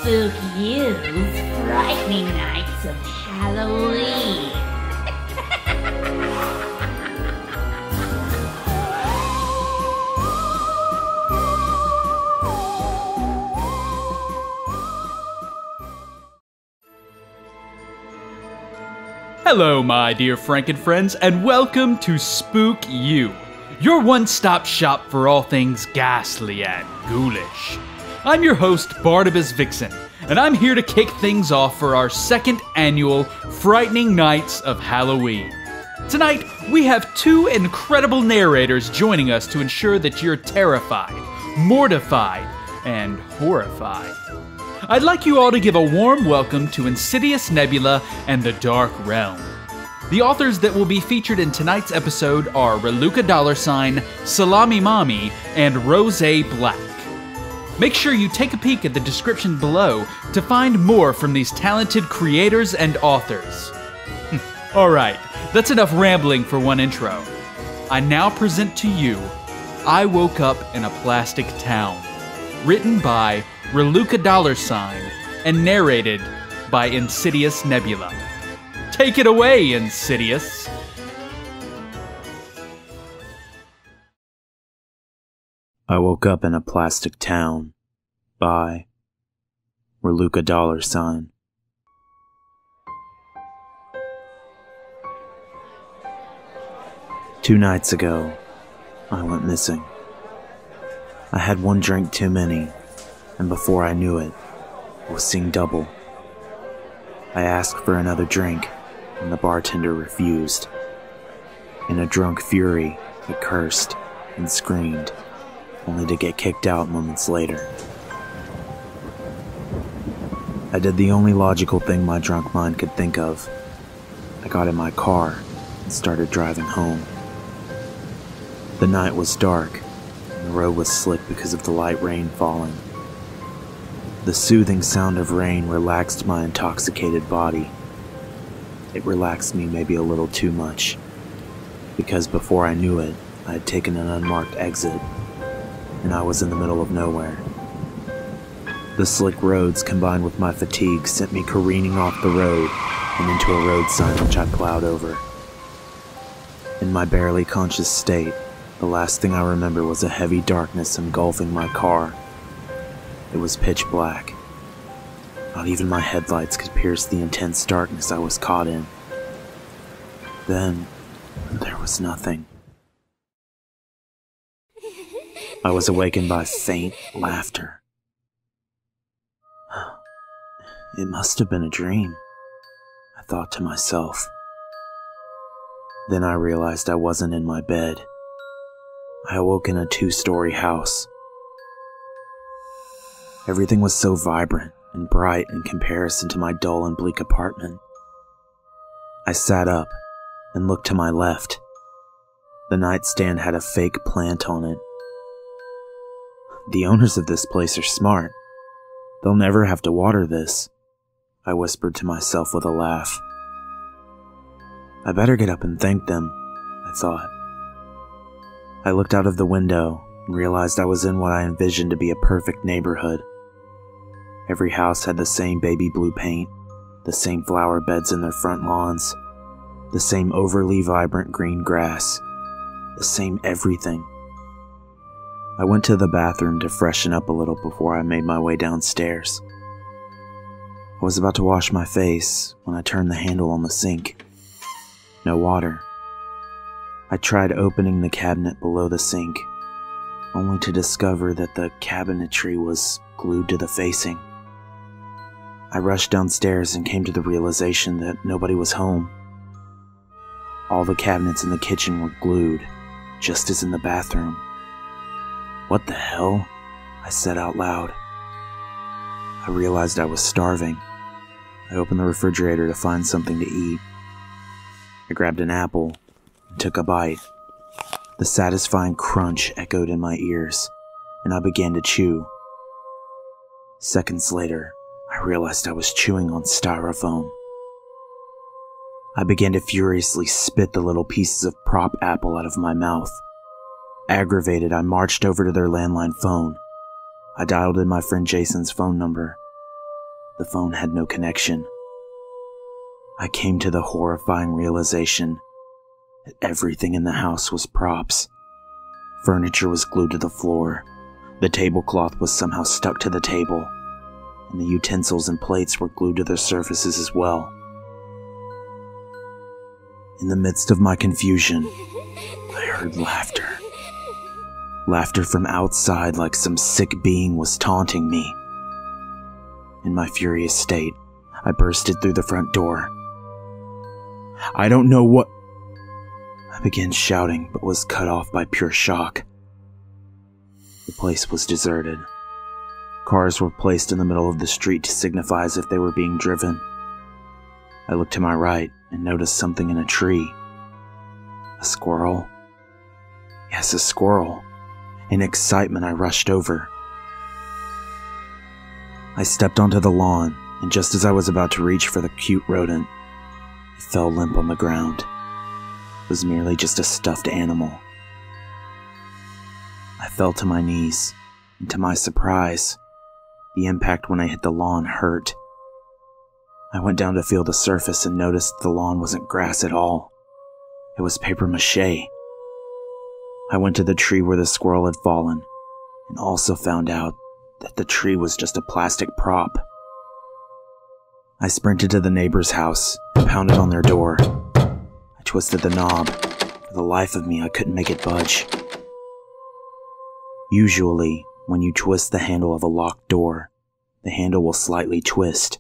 Spookyou's frightening nights of Halloween. Hello, my dear Frankenfriends, and welcome to Spookyou, your one-stop shop for all things ghastly and ghoulish. I'm your host, Barnabas Vixen, and I'm here to kick things off for our second annual Frightening Nights of Halloween. Tonight, we have two incredible narrators joining us to ensure that you're terrified, mortified, and horrified. I'd like you all to give a warm welcome to Insidious Nebula and the Dark Realm. The authors that will be featured in tonight's episode are ralukadollarsign, salamimommie, and roseblack. Make sure you take a peek at the description below to find more from these talented creators and authors. Alright, that's enough rambling for one intro. I now present to you I Woke Up in a Plastic Town, written by ralukadollarsign and narrated by Insidious Nebula. Take it away, Insidious! I Woke Up in a Plastic Town by ralukadollarsign. Two nights ago, I went missing. I had one drink too many, and before I knew it, I was seeing double. I asked for another drink, and the bartender refused. In a drunk fury, I cursed and screamed, only to get kicked out moments later. I did the only logical thing my drunk mind could think of. I got in my car and started driving home. The night was dark, and the road was slick because of the light rain falling. The soothing sound of rain relaxed my intoxicated body. It relaxed me maybe a little too much, because before I knew it, I had taken an unmarked exit, and I was in the middle of nowhere. The slick roads combined with my fatigue sent me careening off the road and into a road sign which I plowed over. In my barely conscious state, the last thing I remember was a heavy darkness engulfing my car. It was pitch black. Not even my headlights could pierce the intense darkness I was caught in. Then, there was nothing. I was awakened by faint laughter. It must have been a dream, I thought to myself. Then I realized I wasn't in my bed. I awoke in a 2-story house. Everything was so vibrant and bright in comparison to my dull and bleak apartment. I sat up and looked to my left. The nightstand had a fake plant on it. The owners of this place are smart. They'll never have to water this, I whispered to myself with a laugh. I better get up and thank them, I thought. I looked out of the window and realized I was in what I envisioned to be a perfect neighborhood. Every house had the same baby blue paint, the same flower beds in their front lawns, the same overly vibrant green grass, the same everything. I went to the bathroom to freshen up a little before I made my way downstairs. I was about to wash my face when I turned the handle on the sink. No water. I tried opening the cabinet below the sink, only to discover that the cabinetry was glued to the facing. I rushed downstairs and came to the realization that nobody was home. All the cabinets in the kitchen were glued, just as in the bathroom. What the hell? I said out loud. I realized I was starving. I opened the refrigerator to find something to eat. I grabbed an apple and took a bite. The satisfying crunch echoed in my ears, and I began to chew. Seconds later, I realized I was chewing on styrofoam. I began to furiously spit the little pieces of prop apple out of my mouth. Aggravated, I marched over to their landline phone. I dialed in my friend Jason's phone number. The phone had no connection. I came to the horrifying realization that everything in the house was props. Furniture was glued to the floor, the tablecloth was somehow stuck to the table, and the utensils and plates were glued to their surfaces as well. In the midst of my confusion, I heard laughter. Laughter from outside, like some sick being was taunting me. In my furious state, I bursted through the front door. I don't know what... I began shouting, but was cut off by pure shock. The place was deserted. Cars were placed in the middle of the street to signify as if they were being driven. I looked to my right and noticed something in a tree. A squirrel? Yes, a squirrel. In excitement, I rushed over. I stepped onto the lawn, and just as I was about to reach for the cute rodent, it fell limp on the ground. It was merely just a stuffed animal. I fell to my knees, and to my surprise, the impact when I hit the lawn hurt. I went down to feel the surface and noticed the lawn wasn't grass at all. It was paper mache. I went to the tree where the squirrel had fallen, and also found out that the tree was just a plastic prop. I sprinted to the neighbor's house and pounded on their door. I twisted the knob. For the life of me, I couldn't make it budge. Usually, when you twist the handle of a locked door, the handle will slightly twist,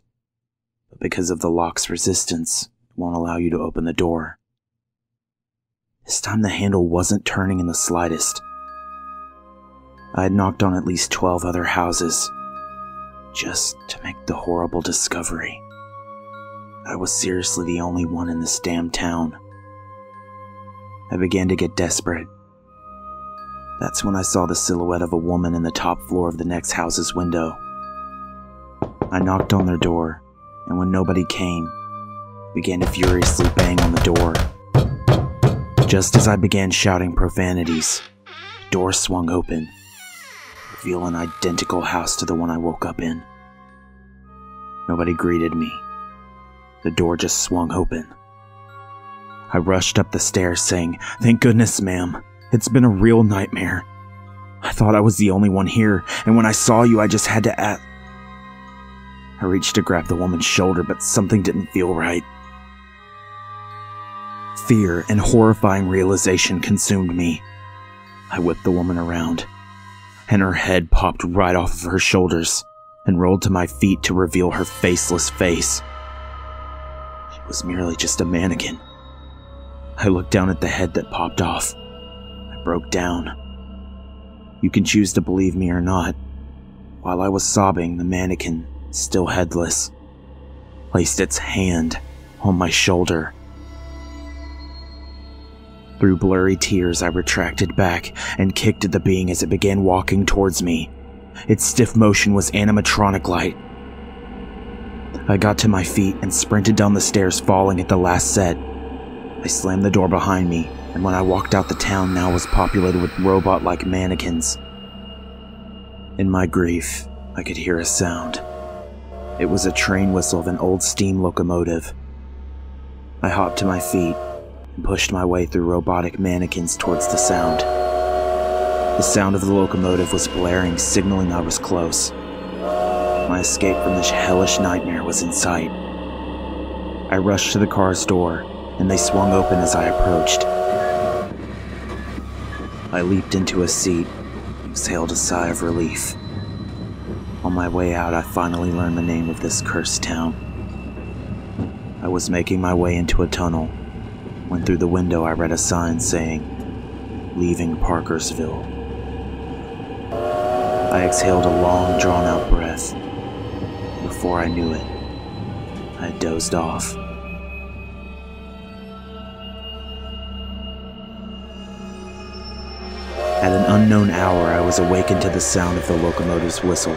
but because of the lock's resistance, it won't allow you to open the door. This time the handle wasn't turning in the slightest. I had knocked on at least 12 other houses, just to make the horrible discovery. I was seriously the only one in this damn town. I began to get desperate. That's when I saw the silhouette of a woman in the top floor of the next house's window. I knocked on their door, and when nobody came, I began to furiously bang on the door. Just as I began shouting profanities, the door swung open, revealing an identical house to the one I woke up in. Nobody greeted me. The door just swung open. I rushed up the stairs saying, "Thank goodness, ma'am. It's been a real nightmare. I thought I was the only one here, and when I saw you, I just had to ask." I reached to grab the woman's shoulder, but something didn't feel right. Fear and horrifying realization consumed me. I whipped the woman around, and her head popped right off of her shoulders and rolled to my feet to reveal her faceless face. She was merely just a mannequin. I looked down at the head that popped off. I broke down. You can choose to believe me or not. While I was sobbing, the mannequin, still headless, placed its hand on my shoulder. Through blurry tears, I retracted back and kicked at the being as it began walking towards me. Its stiff motion was animatronic-like. I got to my feet and sprinted down the stairs, falling at the last set. I slammed the door behind me, and when I walked out, the town now was populated with robot-like mannequins. In my grief, I could hear a sound. It was a train whistle of an old steam locomotive. I hopped to my feet and pushed my way through robotic mannequins towards the sound. The sound of the locomotive was blaring, signaling I was close. My escape from this hellish nightmare was in sight. I rushed to the car's door, and they swung open as I approached. I leaped into a seat and exhaled a sigh of relief. On my way out, I finally learned the name of this cursed town. I was making my way into a tunnel when through the window I read a sign saying, "Leaving Parkersville." I exhaled a long, drawn-out breath. Before I knew it, I had dozed off. At an unknown hour, I was awakened to the sound of the locomotive's whistle.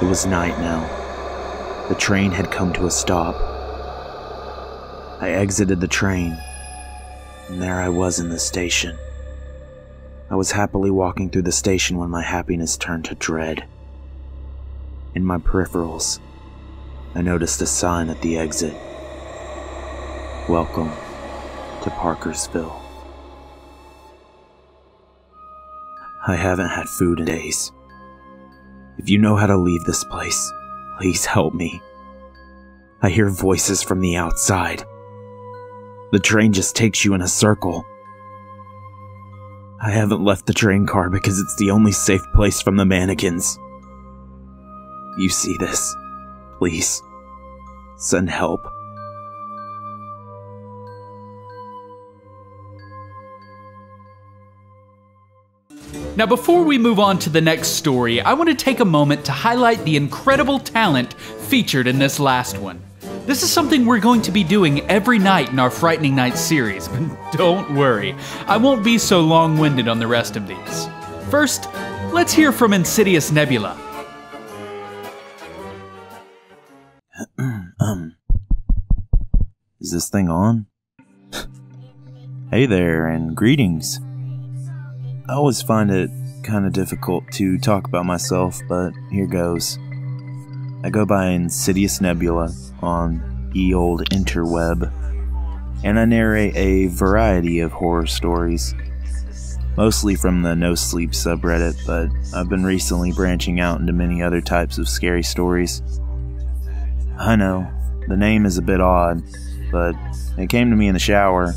It was night now. The train had come to a stop. I exited the train, and there I was in the station. I was happily walking through the station when my happiness turned to dread. In my peripherals, I noticed a sign at the exit. Welcome to Parkersville. I haven't had food in days. If you know how to leave this place, please help me. I hear voices from the outside. The train just takes you in a circle. I haven't left the train car because it's the only safe place from the mannequins. You see this? Please, send help. Now, before we move on to the next story, I want to take a moment to highlight the incredible talent featured in this last one. This is something we're going to be doing every night in our Frightening Night series, but don't worry, I won't be so long-winded on the rest of these. First, let's hear from Insidious Nebula. Is this thing on? Hey there, and greetings. I always find it kind of difficult to talk about myself, but here goes. I go by Insidious Nebula on ye olde interweb, and I narrate a variety of horror stories, mostly from the No Sleep subreddit, but I've been recently branching out into many other types of scary stories. I know, the name is a bit odd, but it came to me in the shower,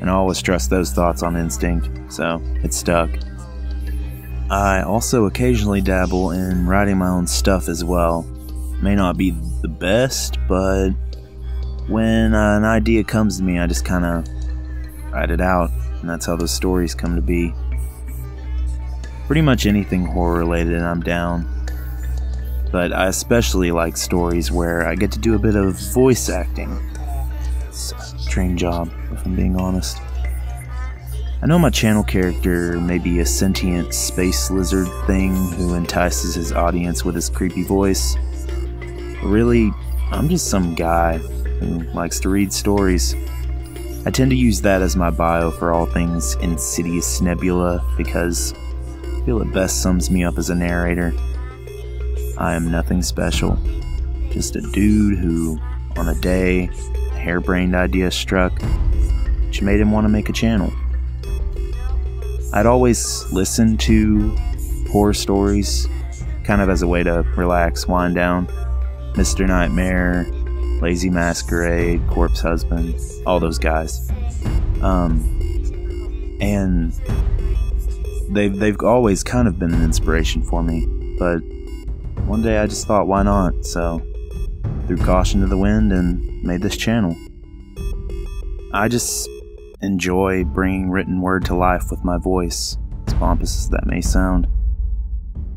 and I always trust those thoughts on instinct, so it stuck. I also occasionally dabble in writing my own stuff as well. May not be the best, but when an idea comes to me, I just kind of write it out, and that's how those stories come to be. Pretty much anything horror related, I'm down. But I especially like stories where I get to do a bit of voice acting. It's a dream job, if I'm being honest. I know my channel character may be a sentient space lizard thing who entices his audience with his creepy voice. But really, I'm just some guy who likes to read stories. I tend to use that as my bio for all things Insidious Nebula because I feel it best sums me up as a narrator. I am nothing special, just a dude who, on a day, a harebrained idea struck, which made him want to make a channel. I'd always listen to horror stories, kind of as a way to relax, wind down. Mr. Nightmare, Lazy Masquerade, Corpse Husband, all those guys. And they've always kind of been an inspiration for me, but one day I just thought, why not? So, threw caution to the wind and made this channel. I just enjoy bringing written word to life with my voice, as pompous as that may sound.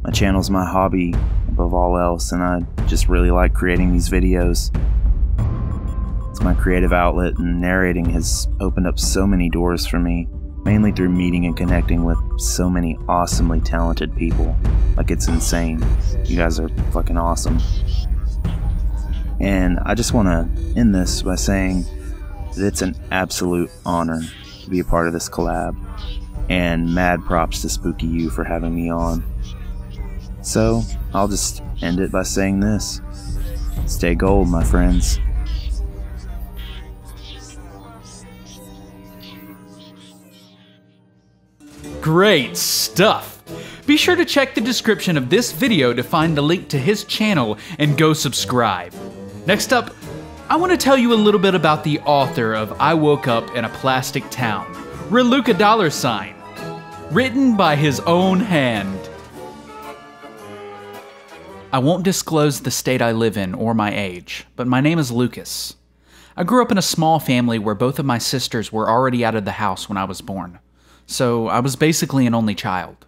My channel's my hobby above all else, and I just really like creating these videos. It's my creative outlet, and narrating has opened up so many doors for me, mainly through meeting and connecting with so many awesomely talented people. Like, it's insane. You guys are fucking awesome. And I just want to end this by saying that it's an absolute honor to be a part of this collab, and mad props to Spookyou for having me on. So, I'll just end it by saying this. Stay gold, my friends. Great stuff! Be sure to check the description of this video to find the link to his channel and go subscribe. Next up, I want to tell you a little bit about the author of I Woke Up in a Plastic Town, ralukadollarsign, written by his own hand. I won't disclose the state I live in or my age, but my name is Lucas. I grew up in a small family where both of my sisters were already out of the house when I was born, so I was basically an only child.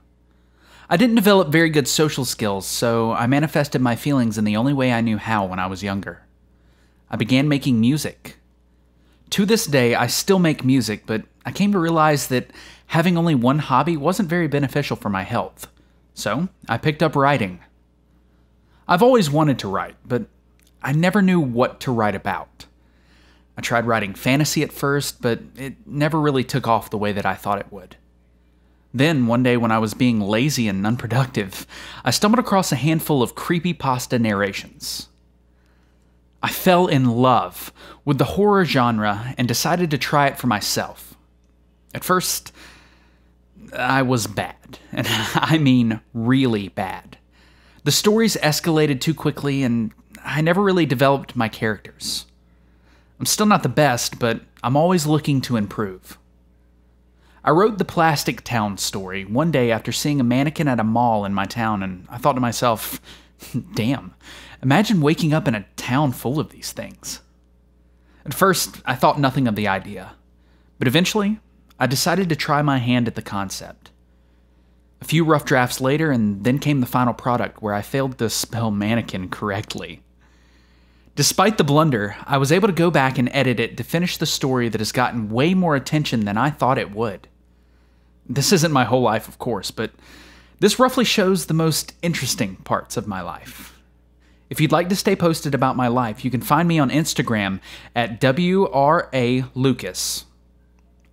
I didn't develop very good social skills, so I manifested my feelings in the only way I knew how when I was younger. I began making music. To this day, I still make music, but I came to realize that having only one hobby wasn't very beneficial for my health, so I picked up writing. I've always wanted to write, but I never knew what to write about. I tried writing fantasy at first, but it never really took off the way that I thought it would. Then, one day when I was being lazy and unproductive, I stumbled across a handful of creepypasta narrations. I fell in love with the horror genre and decided to try it for myself. At first, I was bad, and I mean really bad. The stories escalated too quickly, and I never really developed my characters. I'm still not the best, but I'm always looking to improve. I wrote the Plastic Town story one day after seeing a mannequin at a mall in my town, and I thought to myself, damn, imagine waking up in a town full of these things. At first, I thought nothing of the idea, but eventually, I decided to try my hand at the concept. A few rough drafts later, and then came the final product where I failed to spell mannequin correctly. Despite the blunder, I was able to go back and edit it to finish the story that has gotten way more attention than I thought it would. This isn't my whole life, of course, but this roughly shows the most interesting parts of my life. If you'd like to stay posted about my life, you can find me on Instagram at WRALucas.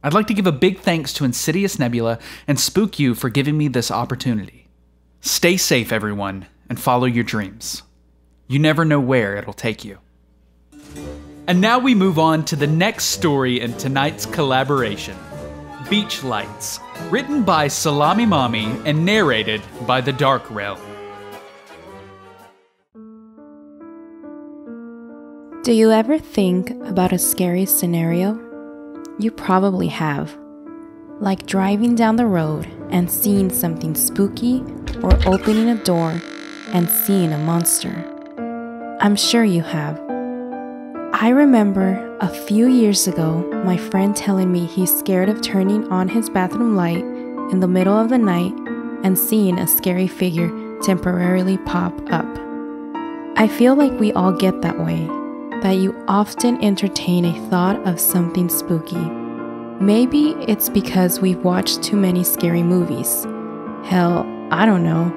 I'd like to give a big thanks to Insidious Nebula and Spookyou for giving me this opportunity. Stay safe, everyone, and follow your dreams. You never know where it'll take you. And now we move on to the next story in tonight's collaboration, Beach Lights, written by salamimommie and narrated by the Dark Realm. Do you ever think about a scary scenario? You probably have. Like driving down the road and seeing something spooky, or opening a door and seeing a monster. I'm sure you have. I remember a few years ago my friend telling me he's scared of turning on his bathroom light in the middle of the night and seeing a scary figure temporarily pop up. I feel like we all get that way, that you often entertain a thought of something spooky. Maybe it's because we've watched too many scary movies. Hell, I don't know.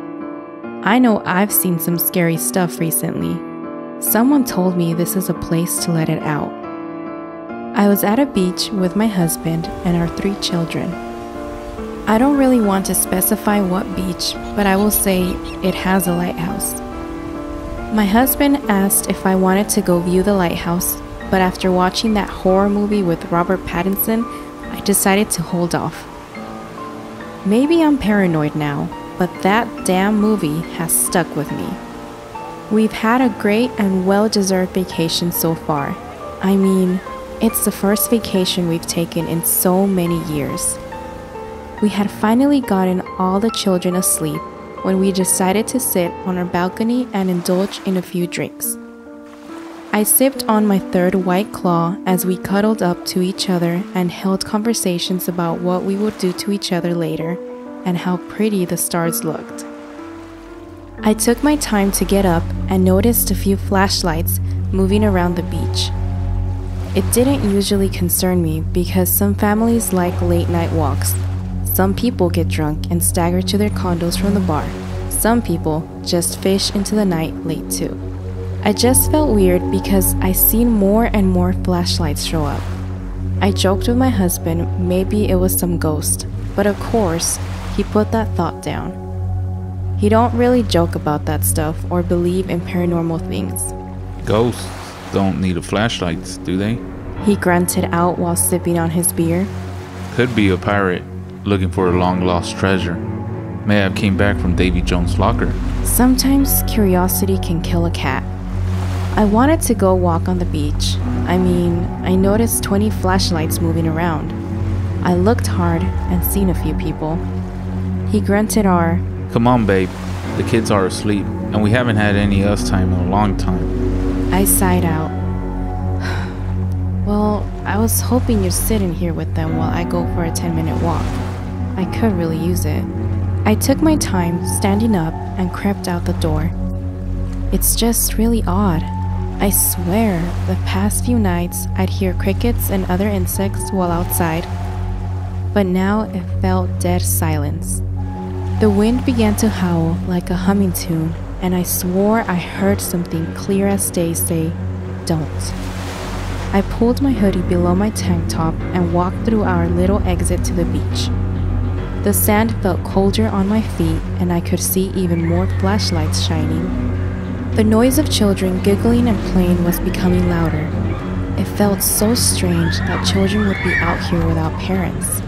I know I've seen some scary stuff recently. Someone told me this is a place to let it out. I was at a beach with my husband and our 3 children. I don't really want to specify what beach, but I will say it has a lighthouse. My husband asked if I wanted to go view the lighthouse, but after watching that horror movie with Robert Pattinson, I decided to hold off. Maybe I'm paranoid now, but that damn movie has stuck with me. We've had a great and well-deserved vacation so far. I mean, it's the first vacation we've taken in so many years. We had finally gotten all the children asleep when we decided to sit on our balcony and indulge in a few drinks. I sipped on my 3rd White Claw as we cuddled up to each other and held conversations about what we would do to each other later and how pretty the stars looked. I took my time to get up and noticed a few flashlights moving around the beach. It didn't usually concern me because some families like late night walks. Some people get drunk and stagger to their condos from the bar. Some people just fish into the night late too. I just felt weird because I seen more and more flashlights show up. I joked with my husband maybe it was some ghost, but of course, he put that thought down. He don't really joke about that stuff or believe in paranormal things. Ghosts don't need a flashlight, do they? He grunted out while sipping on his beer. Could be a pirate looking for a long-lost treasure. May have came back from Davy Jones' locker. Sometimes curiosity can kill a cat. I wanted to go walk on the beach. I mean, I noticed 20 flashlights moving around. I looked hard and seen a few people. He grunted our, "Come on, babe. The kids are asleep, and we haven't had any us time in a long time." I sighed out. Well, I was hoping you'd sit in here with them while I go for a 10-minute walk. I could really use it. I took my time standing up and crept out the door. It's just really odd. I swear, the past few nights I'd hear crickets and other insects while outside, but now it felt dead silence. The wind began to howl like a humming tune, and I swore I heard something clear as day say, "Don't." I pulled my hoodie below my tank top and walked through our little exit to the beach. The sand felt colder on my feet, and I could see even more flashlights shining. The noise of children giggling and playing was becoming louder. It felt so strange that children would be out here without parents.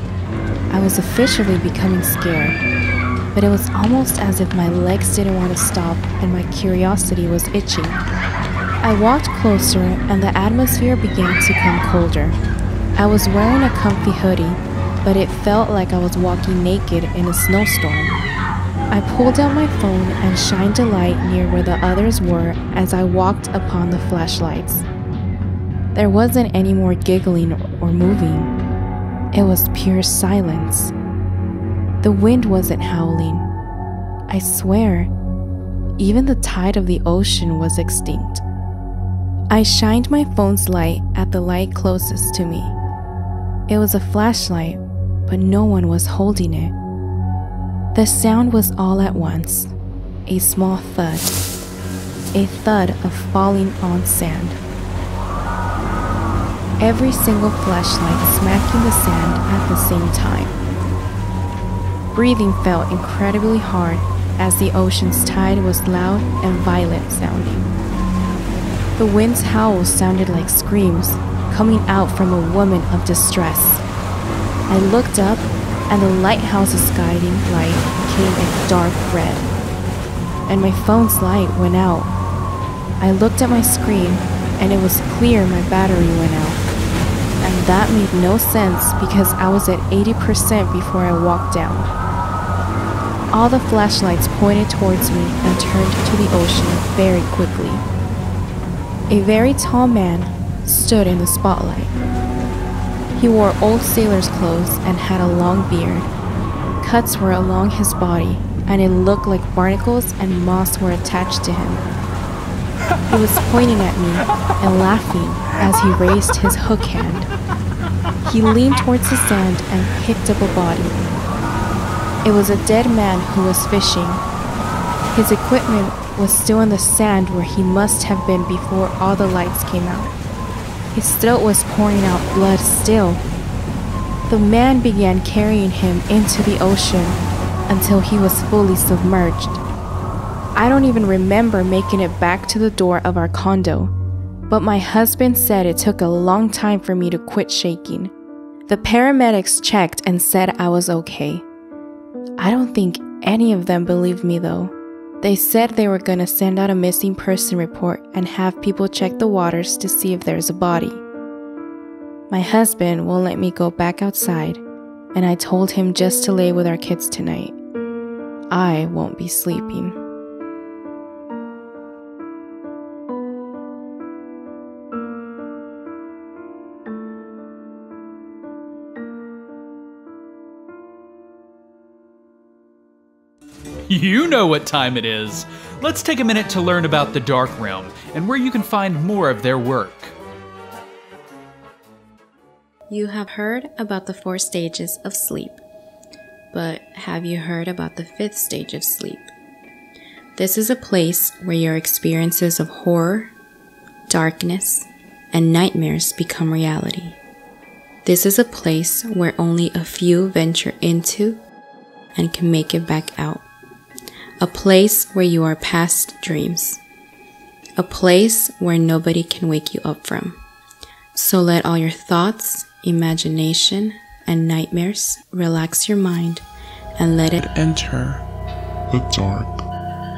I was officially becoming scared, but it was almost as if my legs didn't want to stop and my curiosity was itching. I walked closer and the atmosphere began to come colder. I was wearing a comfy hoodie, but it felt like I was walking naked in a snowstorm. I pulled out my phone and shined a light near where the others were as I walked upon the flashlights. There wasn't any more giggling or moving. It was pure silence. The wind wasn't howling. I swear, even the tide of the ocean was extinct. I shined my phone's light at the light closest to me. It was a flashlight, but no one was holding it. The sound was all at once, a small thud, a thud of falling on sand. Every single flashlight smacking the sand at the same time. Breathing felt incredibly hard as the ocean's tide was loud and violent sounding. The wind's howl sounded like screams coming out from a woman of distress. I looked up and the lighthouse's guiding light became a dark red, and my phone's light went out. I looked at my screen, and it was clear my battery went out, and that made no sense because I was at 80% before I walked down. All the flashlights pointed towards me and turned to the ocean very quickly. A very tall man stood in the spotlight. He wore old sailor's clothes and had a long beard. Cuts were along his body, and it looked like barnacles and moss were attached to him. He was pointing at me and laughing as he raised his hook hand. He leaned towards the sand and picked up a body. It was a dead man who was fishing. His equipment was still in the sand where he must have been before all the lights came out. His throat was pouring out blood still. The man began carrying him into the ocean until he was fully submerged. I don't even remember making it back to the door of our condo, but my husband said it took a long time for me to quit shaking. The paramedics checked and said I was okay. I don't think any of them believed me though. They said they were gonna send out a missing person report and have people check the waters to see if there's a body. My husband won't let me go back outside, and I told him just to lay with our kids tonight. I won't be sleeping. You know what time it is. Let's take a minute to learn about the Dark Realm and where you can find more of their work. You have heard about the 4 stages of sleep, but have you heard about the 5th stage of sleep? This is a place where your experiences of horror, darkness, and nightmares become reality. This is a place where only a few venture into and can make it back out. A place where you are past dreams. A place where nobody can wake you up from. So let all your thoughts, imagination, and nightmares relax your mind and let it enter the Dark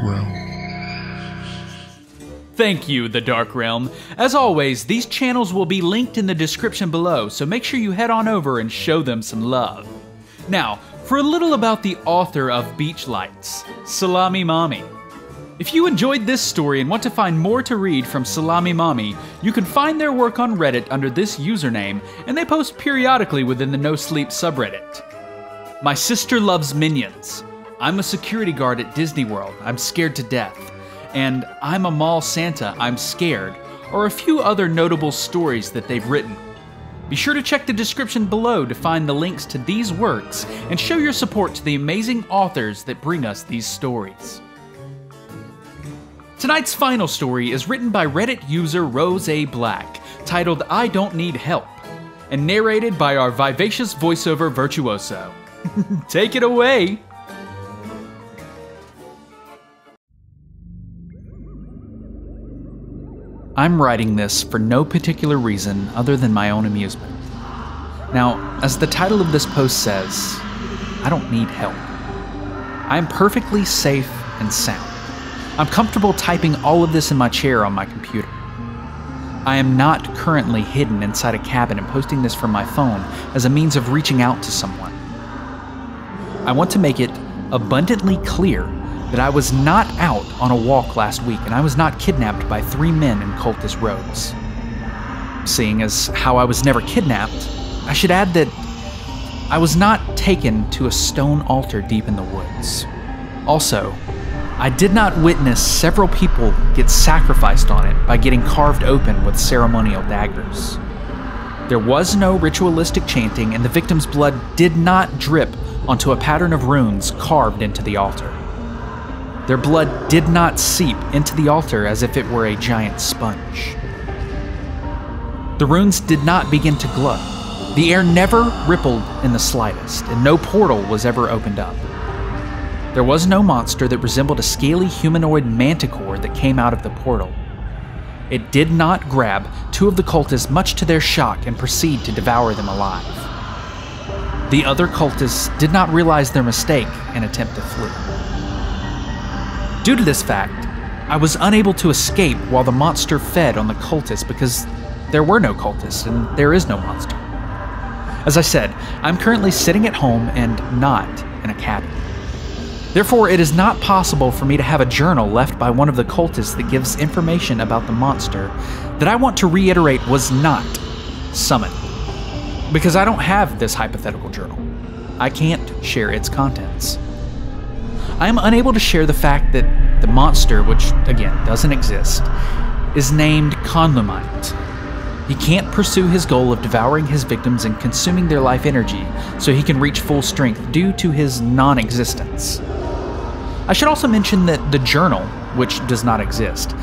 Realm. Thank you, The Dark Realm. As always, these channels will be linked in the description below, so make sure you head on over and show them some love. Now, for a little about the author of Beach Lights, salamimommie. If you enjoyed this story and want to find more to read from salamimommie, you can find their work on Reddit under this username, and they post periodically within the No Sleep subreddit. My sister loves Minions. I'm a security guard at Disney World. I'm scared to death. And I'm a mall Santa. I'm scared. Or a few other notable stories that they've written. Be sure to check the description below to find the links to these works and show your support to the amazing authors that bring us these stories. Tonight's final story is written by Reddit user roseblack, titled I Don't Need Help, and narrated by our vivacious voiceover virtuoso. Take it away! I'm writing this for no particular reason other than my own amusement. Now, as the title of this post says, I don't need help. I am perfectly safe and sound. I'm comfortable typing all of this in my chair on my computer. I am not currently hidden inside a cabin and posting this from my phone as a means of reaching out to someone. I want to make it abundantly clear that I was not out on a walk last week and I was not kidnapped by 3 men in cultist robes. Seeing as how I was never kidnapped, I should add that I was not taken to a stone altar deep in the woods. Also, I did not witness several people get sacrificed on it by getting carved open with ceremonial daggers. There was no ritualistic chanting, and the victim's blood did not drip onto a pattern of runes carved into the altar. Their blood did not seep into the altar as if it were a giant sponge. The runes did not begin to glow. The air never rippled in the slightest, and no portal was ever opened up. There was no monster that resembled a scaly humanoid manticore that came out of the portal. It did not grab 2 of the cultists, much to their shock, and proceed to devour them alive. The other cultists did not realize their mistake and attempt to flee. Due to this fact, I was unable to escape while the monster fed on the cultists because there were no cultists and there is no monster. As I said, I'm currently sitting at home and not in a cabin. Therefore, it is not possible for me to have a journal left by one of the cultists that gives information about the monster that I want to reiterate was not summoned. Because I don't have this hypothetical journal. I can't share its contents. I am unable to share the fact that the monster, which again doesn't exist, is named Conlumite. He can't pursue his goal of devouring his victims and consuming their life energy so he can reach full strength due to his non-existence. I should also mention that the journal, which does not exist,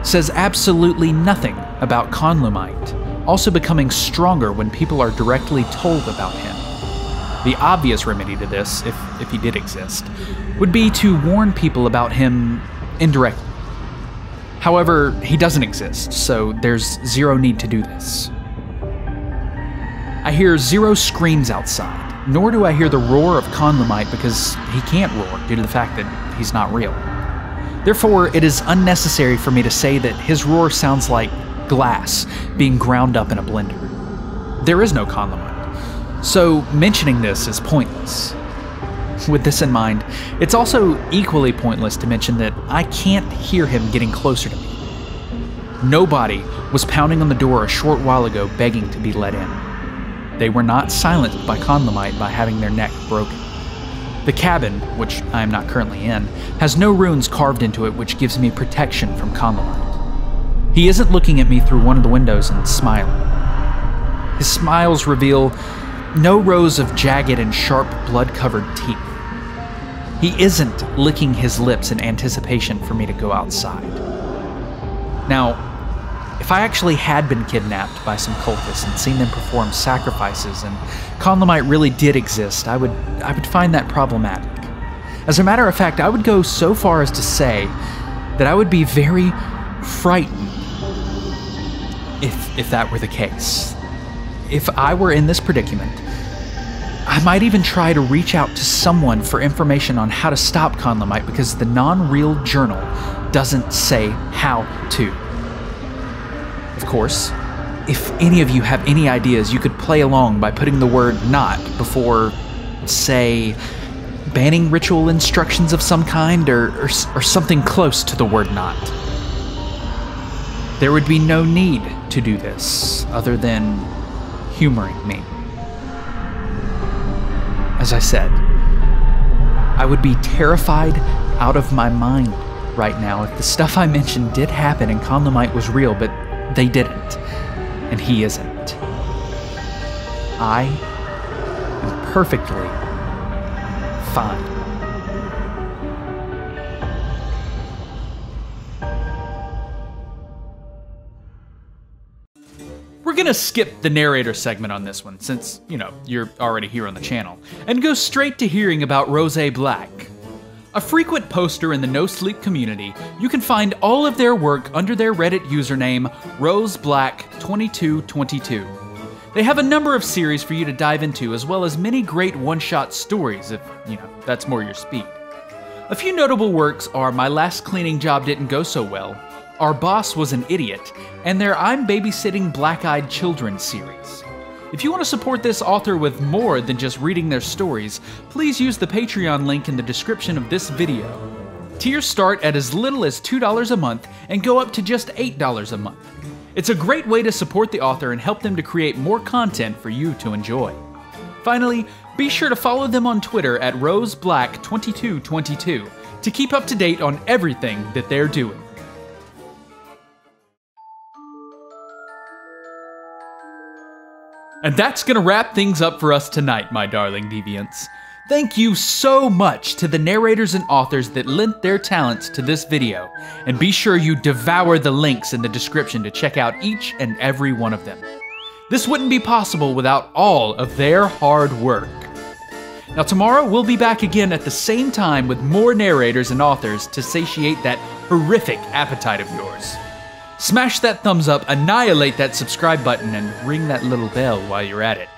says absolutely nothing about Conlumite also becoming stronger when people are directly told about him. The obvious remedy to this, if he did exist, would be to warn people about him indirectly. However, he doesn't exist, so there's zero need to do this. I hear 0 screams outside, nor do I hear the roar of Conlumite because he can't roar due to the fact that he's not real. Therefore, it is unnecessary for me to say that his roar sounds like glass being ground up in a blender. There is no Conlumite, so mentioning this is pointless. With this in mind, it's also equally pointless to mention that I can't hear him getting closer to me. Nobody was pounding on the door a short while ago begging to be let in. They were not silenced by Conlumite by having their neck broken. The cabin, which I am not currently in, has no runes carved into it which gives me protection from Conlumite. He isn't looking at me through one of the windows and smiling. His smiles reveal no rows of jagged and sharp blood-covered teeth. He isn't licking his lips in anticipation for me to go outside. Now, if I actually had been kidnapped by some cultists and seen them perform sacrifices and Conlumite really did exist, I would find that problematic. As a matter of fact, I would go so far as to say that I would be very frightened if that were the case. If I were in this predicament, I might even try to reach out to someone for information on how to stop Conlumite because the non-real journal doesn't say how to. Of course, if any of you have any ideas, you could play along by putting the word "not" before, say, banning ritual instructions of some kind or something close to the word "not." There would be no need to do this other than humoring me. As I said, I would be terrified out of my mind right now if the stuff I mentioned did happen and Conlumite was real, but they didn't, and he isn't. I am perfectly fine. We're gonna skip the narrator segment on this one, since, you're already here on the channel, and go straight to hearing about Rose Black. A frequent poster in the No Sleep community, you can find all of their work under their Reddit username, roseblack2222. They have a number of series for you to dive into, as well as many great one-shot stories, if, that's more your speed. A few notable works are My Last Cleaning Job Didn't Go So Well, Our Boss Was an Idiot, and their I'm Babysitting Black-Eyed Children series. If you want to support this author with more than just reading their stories, please use the Patreon link in the description of this video. Tiers start at as little as $2 a month and go up to just $8 a month. It's a great way to support the author and help them to create more content for you to enjoy. Finally, be sure to follow them on Twitter at roseblack2222 to keep up to date on everything that they're doing. And that's gonna wrap things up for us tonight, my darling deviants. Thank you so much to the narrators and authors that lent their talents to this video, and be sure you devour the links in the description to check out each and every one of them. This wouldn't be possible without all of their hard work. Now tomorrow we'll be back again at the same time with more narrators and authors to satiate that horrific appetite of yours. Smash that thumbs up, annihilate that subscribe button, and ring that little bell while you're at it.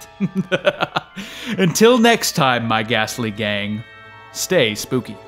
Until next time, my ghastly gang, stay spooky.